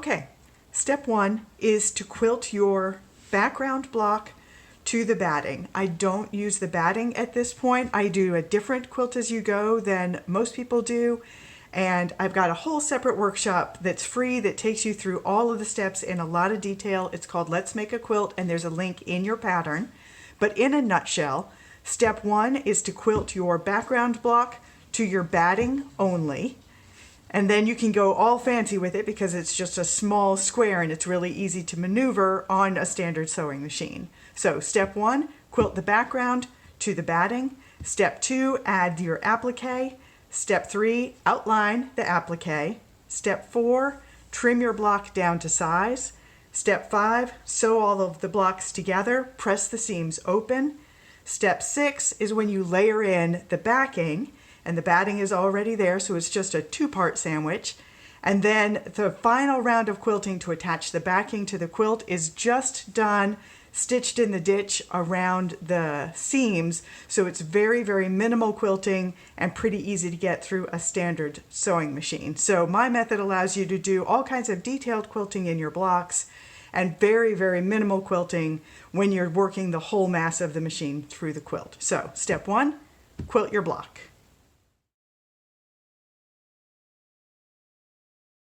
Okay, step one is to quilt your background block to the batting. I don't use the batting at this point. I do a different quilt as you go than most people do. And I've got a whole separate workshop that's free that takes you through all of the steps in a lot of detail. It's called Let's Make a Quilt, and there's a link in your pattern. But in a nutshell, step one is to quilt your background block to your batting only. And then you can go all fancy with it because it's just a small square and it's really easy to maneuver on a standard sewing machine. So step one, quilt the background to the batting. Step two, add your applique. Step three, outline the applique. Step four, trim your block down to size. Step five, sew all of the blocks together, press the seams open. Step six is when you layer in the backing, and the batting is already there, so it's just a two-part sandwich. And then the final round of quilting to attach the backing to the quilt is just done, stitched in the ditch around the seams, so it's very, very minimal quilting and pretty easy to get through a standard sewing machine. So my method allows you to do all kinds of detailed quilting in your blocks and very, very minimal quilting when you're working the whole mass of the machine through the quilt. So step one, quilt your block.